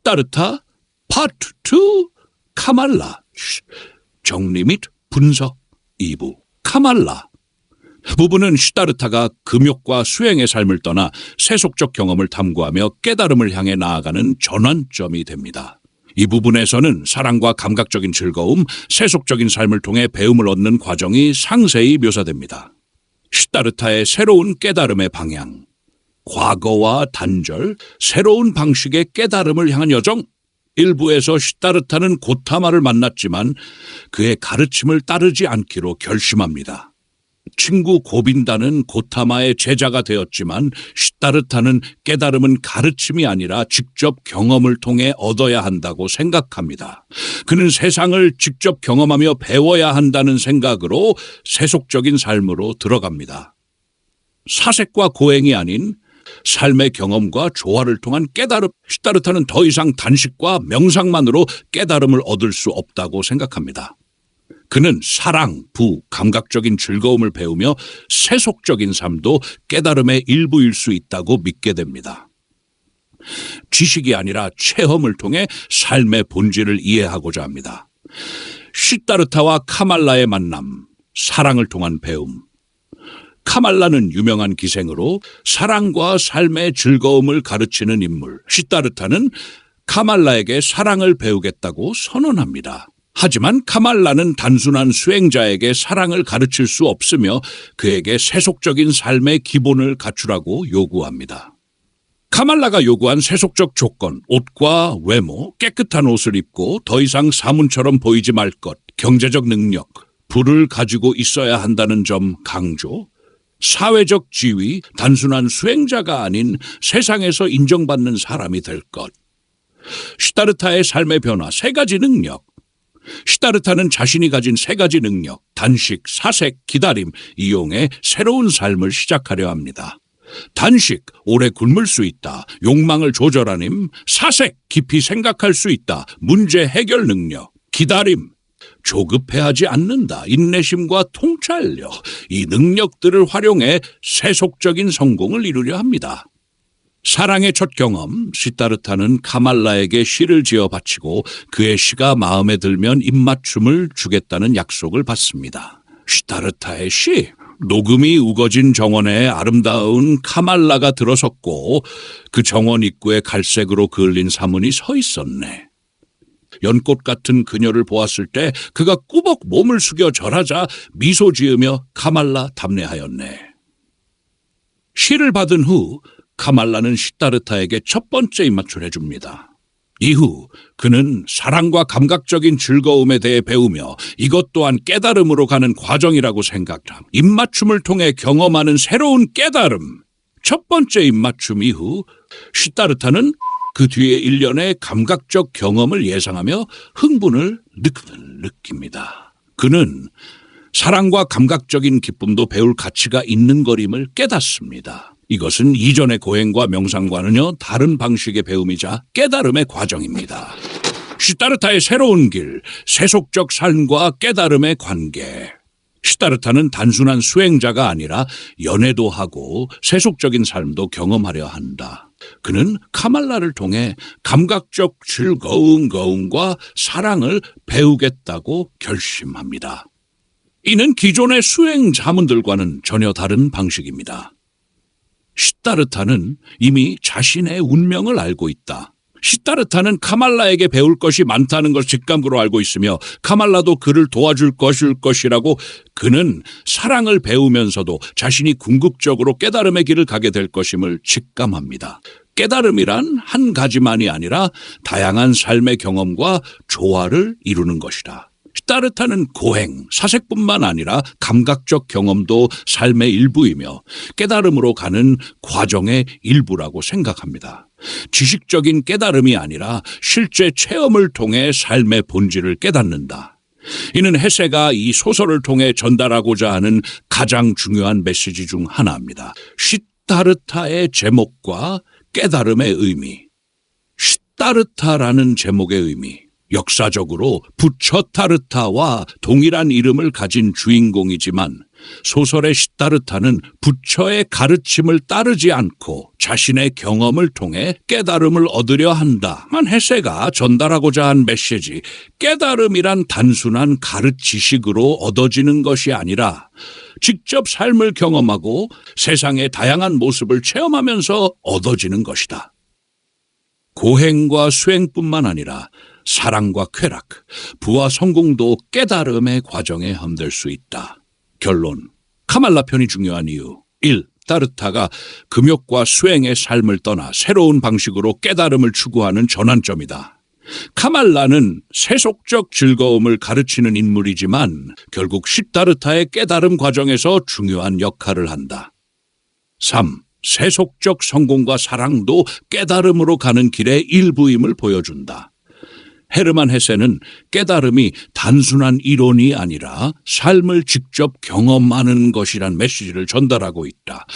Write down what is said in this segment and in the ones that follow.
시다르타 파트 2 카말라 정리 및 분석 2부 카말라. 부부는 시다르타가 금욕과 수행의 삶을 떠나 세속적 경험을 탐구하며 깨달음을 향해 나아가는 전환점이 됩니다. 이 부분에서는 사랑과 감각적인 즐거움, 세속적인 삶을 통해 배움을 얻는 과정이 상세히 묘사됩니다. 시다르타의 새로운 깨달음의 방향, 과거와 단절, 새로운 방식의 깨달음을 향한 여정. 일부에서 시다르타는 고타마를 만났지만 그의 가르침을 따르지 않기로 결심합니다. 친구 고빈다는 고타마의 제자가 되었지만 시다르타는 깨달음은 가르침이 아니라 직접 경험을 통해 얻어야 한다고 생각합니다. 그는 세상을 직접 경험하며 배워야 한다는 생각으로 세속적인 삶으로 들어갑니다. 사색과 고행이 아닌 삶의 경험과 조화를 통한 깨달음. 시다르타는 더 이상 단식과 명상만으로 깨달음을 얻을 수 없다고 생각합니다. 그는 사랑, 부, 감각적인 즐거움을 배우며 세속적인 삶도 깨달음의 일부일 수 있다고 믿게 됩니다. 지식이 아니라 체험을 통해 삶의 본질을 이해하고자 합니다. 시다르타와 카말라의 만남, 사랑을 통한 배움. 카말라는 유명한 기생으로 사랑과 삶의 즐거움을 가르치는 인물. 시다르타는 카말라에게 사랑을 배우겠다고 선언합니다. 하지만 카말라는 단순한 수행자에게 사랑을 가르칠 수 없으며 그에게 세속적인 삶의 기본을 갖추라고 요구합니다. 카말라가 요구한 세속적 조건, 옷과 외모, 깨끗한 옷을 입고 더 이상 사문처럼 보이지 말 것, 경제적 능력, 부를 가지고 있어야 한다는 점 강조, 사회적 지위, 단순한 수행자가 아닌 세상에서 인정받는 사람이 될 것. 시다르타의 삶의 변화, 세 가지 능력. 시다르타는 자신이 가진 세 가지 능력, 단식, 사색, 기다림, 이용해 새로운 삶을 시작하려 합니다. 단식, 오래 굶을 수 있다. 욕망을 조절하님. 사색, 깊이 생각할 수 있다. 문제 해결 능력. 기다림, 조급해하지 않는다. 인내심과 통찰력. 이 능력들을 활용해 세속적인 성공을 이루려 합니다. 사랑의 첫 경험, 시다르타는 카말라에게 시를 지어 바치고 그의 시가 마음에 들면 입맞춤을 주겠다는 약속을 받습니다. 시다르타의 시, 녹음이 우거진 정원에 아름다운 카말라가 들어섰고 그 정원 입구에 갈색으로 그을린 사문이 서 있었네. 연꽃 같은 그녀를 보았을 때 그가 꾸벅 몸을 숙여 절하자 미소 지으며 카말라 답례하였네. 시를 받은 후 카말라는 시다르타에게 첫 번째 입맞춤을 해줍니다. 이후 그는 사랑과 감각적인 즐거움에 대해 배우며 이것 또한 깨달음으로 가는 과정이라고 생각함. 입맞춤을 통해 경험하는 새로운 깨달음. 첫 번째 입맞춤 이후 시다르타는 그 뒤에 일련의 감각적 경험을 예상하며 흥분을 느낍니다. 그는 사랑과 감각적인 기쁨도 배울 가치가 있는 것임을 깨닫습니다. 이것은 이전의 고행과 명상과는요 다른 방식의 배움이자 깨달음의 과정입니다. 시다르타의 새로운 길, 세속적 삶과 깨달음의 관계. 시다르타는 단순한 수행자가 아니라 연애도 하고 세속적인 삶도 경험하려 한다. 그는 카말라를 통해 감각적 즐거움과 사랑을 배우겠다고 결심합니다. 이는 기존의 수행 자문들과는 전혀 다른 방식입니다. 시다르타는 이미 자신의 운명을 알고 있다. 시다르타는 카말라에게 배울 것이 많다는 걸 직감으로 알고 있으며 카말라도 그를 도와줄 것이라고 그는 사랑을 배우면서도 자신이 궁극적으로 깨달음의 길을 가게 될 것임을 직감합니다. 깨달음이란 한 가지만이 아니라 다양한 삶의 경험과 조화를 이루는 것이다. 시다르타는 고행, 사색뿐만 아니라 감각적 경험도 삶의 일부이며 깨달음으로 가는 과정의 일부라고 생각합니다. 지식적인 깨달음이 아니라 실제 체험을 통해 삶의 본질을 깨닫는다. 이는 헤세가 이 소설을 통해 전달하고자 하는 가장 중요한 메시지 중 하나입니다. 시다르타의 제목과 깨달음의 의미. 시다르타라는 제목의 의미. 역사적으로 부처 타르타와 동일한 이름을 가진 주인공이지만 소설의 시타르타는 부처의 가르침을 따르지 않고 자신의 경험을 통해 깨달음을 얻으려 한다만 헤세가 전달하고자 한 메시지, 깨달음이란 단순한 가르치식으로 얻어지는 것이 아니라 직접 삶을 경험하고 세상의 다양한 모습을 체험하면서 얻어지는 것이다. 고행과 수행뿐만 아니라 사랑과 쾌락, 부와 성공도 깨달음의 과정에 함될 수 있다. 결론, 카말라 편이 중요한 이유. 1. 시타르타가 금욕과 수행의 삶을 떠나 새로운 방식으로 깨달음을 추구하는 전환점이다. 카말라는 세속적 즐거움을 가르치는 인물이지만 결국 시타르타의 깨달음 과정에서 중요한 역할을 한다. 3. 세속적 성공과 사랑도 깨달음으로 가는 길의 일부임을 보여준다. 헤르만 헤세는 깨달음이 단순한 이론이 아니라 삶을 직접 경험하는 것이란 메시지를 전달하고 있다.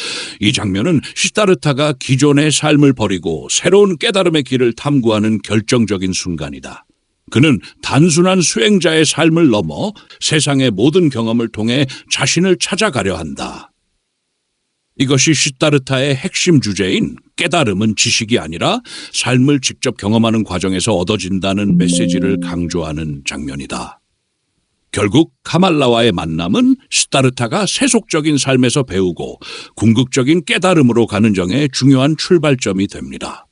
이 장면은 시타르타가 기존의 삶을 버리고 새로운 깨달음의 길을 탐구하는 결정적인 순간이다. 그는 단순한 수행자의 삶을 넘어 세상의 모든 경험을 통해 자신을 찾아가려 한다. 이것이 시타르타의 핵심 주제인 깨달음은 지식이 아니라 삶을 직접 경험하는 과정에서 얻어진다는 메시지를 강조하는 장면이다. 결국 카말라와의 만남은 시타르타가 세속적인 삶에서 배우고 궁극적인 깨달음으로 가는 정의 중요한 출발점이 됩니다.